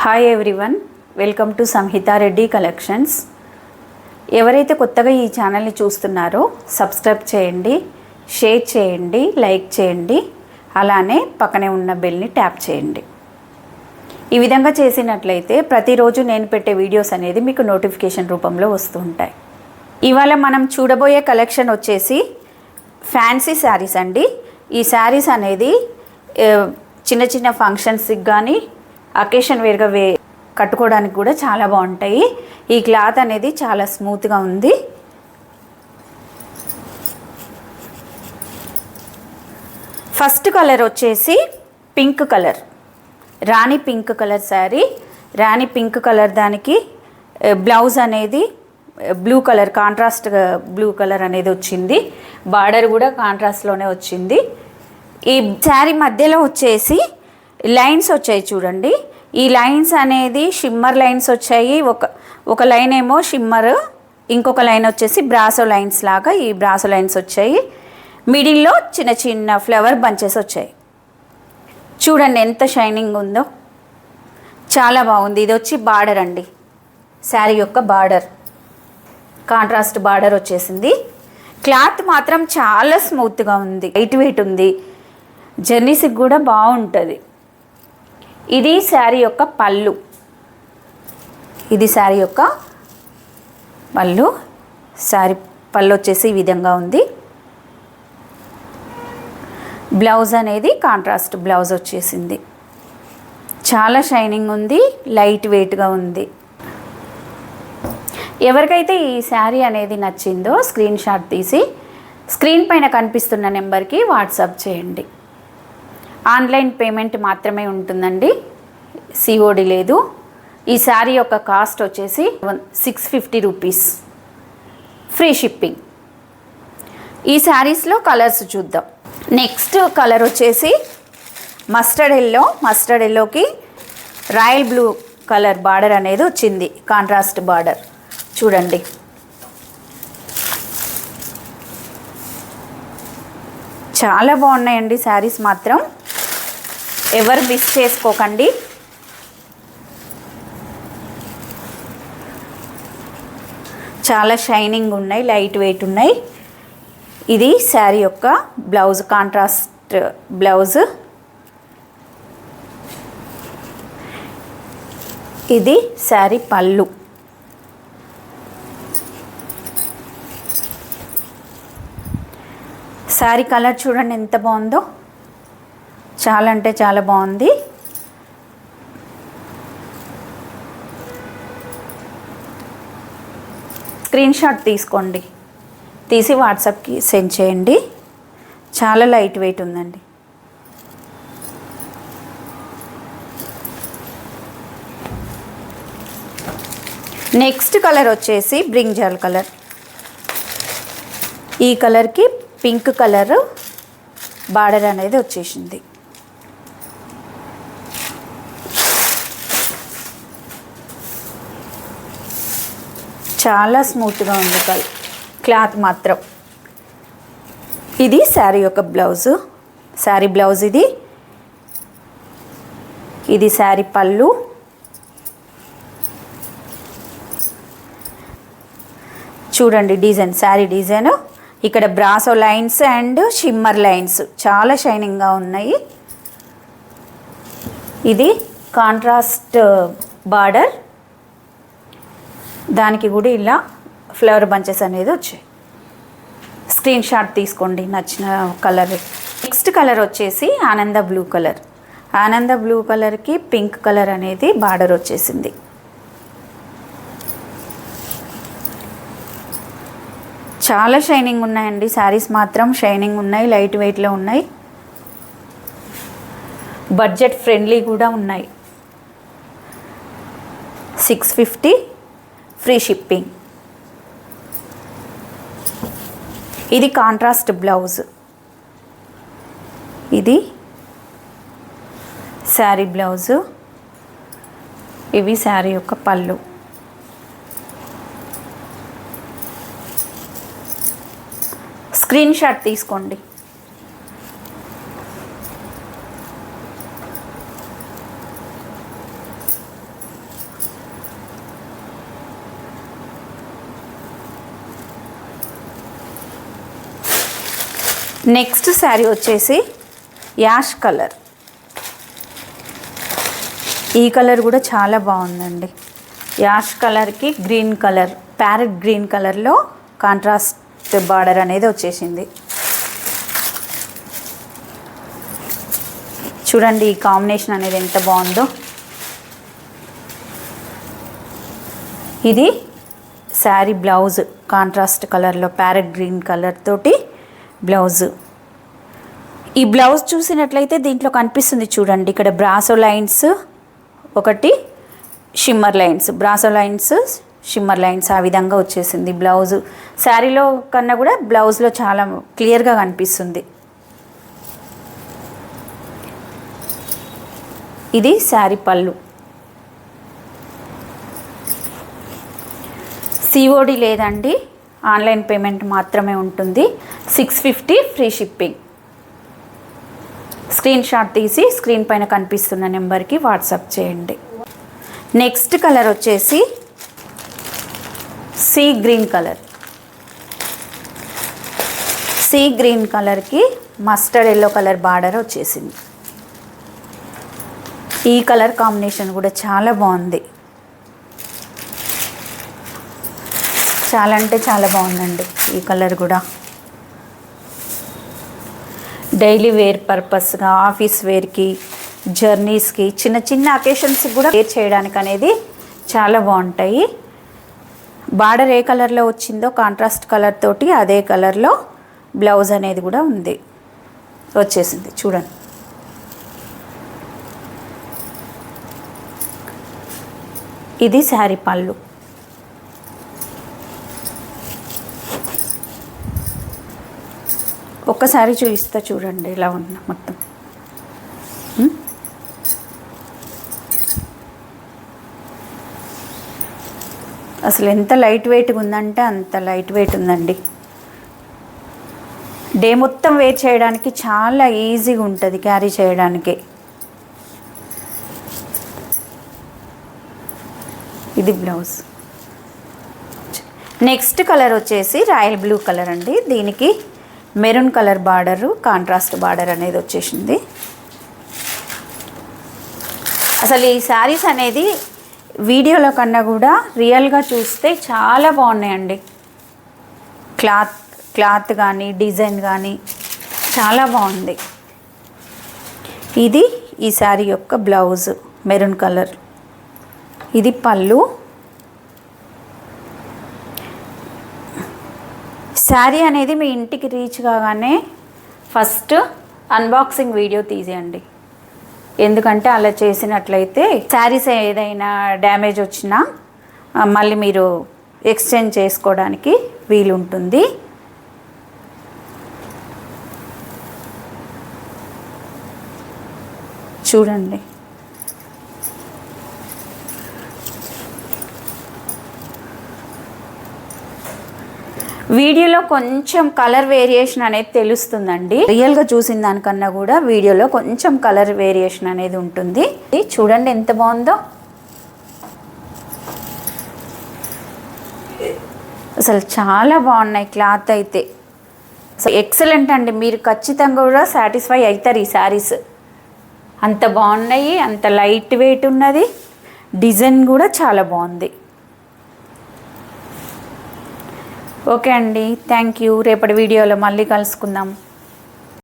Hi everyone, welcome to Samhita Reddy collections. ఎవరైతే కొత్తగా ఈ ఛానల్ని చూస్తున్నారో సబ్స్క్రైబ్ చేయండి, షేర్ చేయండి, లైక్ చేయండి, అలానే పక్కనే ఉన్న బెల్ని ట్యాప్ చేయండి. ఈ విధంగా చేసినట్లయితే ప్రతిరోజు నేను పెట్టే వీడియోస్ అనేది మీకు నోటిఫికేషన్ రూపంలో వస్తూ ఉంటాయి. ఇవాళ మనం చూడబోయే కలెక్షన్ వచ్చేసి ఫ్యాన్సీ శారీస్ అండి. ఈ శారీస్ అనేది చిన్న చిన్న ఫంక్షన్స్కి కానీ అకేషన్ వేర్గా కట్టుకోవడానికి కూడా చాలా బాగుంటాయి. ఈ క్లాత్ అనేది చాలా స్మూత్గా ఉంది. ఫస్ట్ కలర్ వచ్చేసి పింక్ కలర్, రాణి పింక్ కలర్ శారీ. రాణి పింక్ కలర్ దానికి బ్లౌజ్ అనేది blue colour, contrast blue colour అనేది వచ్చింది. బార్డర్ కూడా కాంట్రాస్ట్లోనే వచ్చింది. ఈ శారీ మధ్యలో వచ్చేసి లైన్స్ వచ్చాయి చూడండి. ఈ లైన్స్ అనేది షిమ్మర్ లైన్స్ వచ్చాయి. ఒక లైన్ ఏమో షిమ్మర్, ఇంకొక లైన్ వచ్చేసి బ్రాసో లైన్స్ లాగా ఈ బ్రాసో లైన్స్ వచ్చాయి. మిడిల్లో చిన్న చిన్న ఫ్లవర్ బంచెస్ వచ్చాయి. చూడండి ఎంత షైనింగ్ ఉందో, చాలా బాగుంది. ఇది వచ్చి బార్డర్ అండి, శారీ యొక్క బార్డర్ కాంట్రాస్ట్ బార్డర్ వచ్చేసింది. క్లాత్ మాత్రం చాలా స్మూత్గా ఉంది, లైట్ వెయిట్ ఉంది, జర్నీస్కి కూడా బాగుంటుంది. ఇది శారీ యొక్క పళ్ళు, ఇది శారీ యొక్క పళ్ళు. శారీ పళ్ళు వచ్చేసి ఈ విధంగా ఉంది. బ్లౌజ్ అనేది కాంట్రాస్ట్ బ్లౌజ్ వచ్చేసింది. చాలా షైనింగ్ ఉంది, లైట్ వెయిట్గా ఉంది. ఎవరికైతే ఈ శారీ అనేది నచ్చిందో స్క్రీన్ షాట్ తీసి స్క్రీన్ పైన కనిపిస్తున్న నెంబర్కి వాట్సాప్ చేయండి. ఆన్లైన్ పేమెంట్ మాత్రమే ఉంటుందండి, సిఓడి లేదు. ఈ శారీ యొక్క కాస్ట్ వచ్చేసి 650 రూపీస్, ఫ్రీ షిప్పింగ్. ఈ శారీస్లో కలర్స్ చూద్దాం. నెక్స్ట్ కలర్ వచ్చేసి మస్టర్డ్ ఎల్లో. మస్టర్డ్ ఎల్లోకి రాయల్ బ్లూ కలర్ బార్డర్ అనేది వచ్చింది, కాంట్రాస్ట్ బార్డర్. చూడండి చాలా బాగున్నాయండి శారీస్ మాత్రం, ఎవరు మిస్ చేసుకోకండి. చాలా షైనింగ్ ఉన్నాయి, లైట్ వెయిట్ ఉన్నాయి. ఇది శారీ యొక్క బ్లౌజ్, కాంట్రాస్ట్ బ్లౌజ్. ఇది శారీ పళ్ళు. శారీ కలర్ చూడండి ఎంత బాగుందో, చాలా అంటే చాలా బాగుంది. స్క్రీన్ షాట్ తీసుకోండి, తీసి వాట్సాప్కి సెండ్ చేయండి. చాలా లైట్ వెయిట్ ఉందండి. నెక్స్ట్ కలర్ వచ్చేసి బ్రింజాల్ కలర్. ఈ కలర్కి పింక్ కలర్ బార్డర్ అనేది వచ్చేసింది. చాలా స్మూత్గా ఉంది క్లాత్ మాత్రం. ఇది శారీ యొక్క బ్లౌజు, శారీ బ్లౌజ్ ఇది. ఇది శారీ పళ్ళు. చూడండి డిజైన్, శారీ డిజైన్. ఇక్కడ brasso lines and shimmer lines చాలా షైనింగ్గా ఉన్నాయి. ఇది కాంట్రాస్ట్ బార్డర్, దానికి కూడా ఇలా ఫ్లవర్ బంచెస్ అనేది వచ్చాయి. స్క్రీన్ షాట్ తీసుకోండి నచ్చిన కలర్. నెక్స్ట్ కలర్ వచ్చేసి ఆనంద బ్లూ కలర్. ఆనంద బ్లూ కలర్కి పింక్ కలర్ అనేది బార్డర్ వచ్చేసింది. చాలా షైనింగ్ ఉన్నాయండి శారీస్ మాత్రం, షైనింగ్ ఉన్నాయి, లైట్ వెయిట్లో ఉన్నాయి, బడ్జెట్ ఫ్రెండ్లీ కూడా ఉన్నాయి. 650 ఫ్రీ షిప్పింగ్. ఇది కాంట్రాస్ట్ బ్లౌజ్. ఇది శారీ బ్లౌజు. ఇవి శారీ యొక్క పళ్ళు. స్క్రీన్ షాట్ తీసుకోండి. నెక్స్ట్ శారీ వచ్చేసి యాష్ కలర్. ఈ కలర్ కూడా చాలా బాగుందండి. యాష్ కలర్కి గ్రీన్ కలర్, ప్యారెట్ గ్రీన్ కలర్లో కాంట్రాస్ట్ బార్డర్ అనేది వచ్చేసింది. చూడండి ఈ కాంబినేషన్ అనేది ఎంత బాగుందో. ఇది శారీ బ్లౌజ్ కాంట్రాస్ట్ కలర్లో ప్యారెట్ గ్రీన్ కలర్ తోటి బ్లౌజు. ఈ బ్లౌజ్ చూసినట్లయితే దీంట్లో కనిపిస్తుంది చూడండి, ఇక్కడ బ్రాసో లైన్స్ ఒకటి, shimmer lines, brasso lines, shimmer lines ఆ విధంగా వచ్చేసింది బ్లౌజు. శారీలో కన్నా కూడా బ్లౌజ్లో చాలా క్లియర్గా కనిపిస్తుంది. ఇది శారీ పళ్ళు. సిఓడి లేదండి, ఆన్లైన్ పేమెంట్ మాత్రమే ఉంటుంది. 650 ఫ్రీ షిప్పింగ్. స్క్రీన్ షాట్ తీసి స్క్రీన్ పైన కనిపిస్తున్న నెంబర్కి వాట్సాప్ చేయండి. నెక్స్ట్ కలర్ వచ్చేసి sea green colour. Sea green కలర్కి మస్టర్డ్ ఎల్లో కలర్ బార్డర్ వచ్చేసింది. ఈ కలర్ కాంబినేషన్ కూడా చాలా బాగుంది. చాలా అంటే చాలా బాగుందండి ఈ కలర్ కూడా. డైలీ వేర్ పర్పస్గా, ఆఫీస్ వేర్కి, జర్నీస్కి, చిన్న చిన్న అకేషన్స్కి కూడా వేర్ చేయడానికి అనేది చాలా బాగుంటాయి. బార్డర్ ఏ కలర్లో వచ్చిందో కాంట్రాస్ట్ కలర్ తోటి అదే కలర్లో బ్లౌజ్ అనేది కూడా ఉంది, వచ్చేసింది చూడండి. ఇది శారీ పళ్ళు. ఒక్కసారి చూపిస్తా చూడండి ఇలా ఉంది మొత్తం. అసలు ఎంత లైట్ వెయిట్గా ఉందంటే అంత లైట్ వెయిట్ ఉందండి. డే మొత్తం వేర్ చేయడానికి చాలా ఈజీగా ఉంటుంది క్యారీ చేయడానికి. ఇది బ్లౌజ్. నెక్స్ట్ కలర్ వచ్చేసి రాయల్ బ్లూ కలర్ అండి. దీనికి maroon colour border, contrast border అనేది వచ్చేసింది. అసలు ఈ శారీస్ అనేది వీడియోలో కన్నా కూడా రియల్గా చూస్తే చాలా బాగున్నాయండి. క్లాత్ కానీ డిజైన్ కానీ చాలా బాగుంది. ఇది ఈ శారీ యొక్క బ్లౌజ్ మెరూన్ కలర్. ఇది పళ్ళు. శారీ అనేది మీ ఇంటికి రీచ్ కాగానే ఫస్ట్ అన్బాక్సింగ్ వీడియో తీసేయండి. ఎందుకంటే అలా చేసినట్లయితే శారీస్ ఏదైనా డ్యామేజ్ వచ్చినా మళ్ళీ మీరు ఎక్స్చేంజ్ చేసుకోవడానికి వీలుంటుంది. చూడండి వీడియోలో కొంచెం కలర్ వేరియేషన్ అనేది తెలుస్తుందండి. రియల్గా చూసిన దానికన్నా కూడా వీడియోలో కొంచెం కలర్ వేరియేషన్ అనేది ఉంటుంది. చూడండి ఎంత బాగుందో. అసలు చాలా బాగున్నాయి. క్లాత్ అయితే ఎక్సలెంట్ అండి. మీరు ఖచ్చితంగా కూడా సాటిస్ఫై అవుతారు. ఈ శారీస్ అంత బాగున్నాయి, అంత లైట్ వెయిట్ ఉన్నది, డిజైన్ కూడా చాలా బాగుంది. ఓకే అండి, థ్యాంక్ యూ. రేపటి వీడియోలో మళ్ళీ కలుసుకుందాం.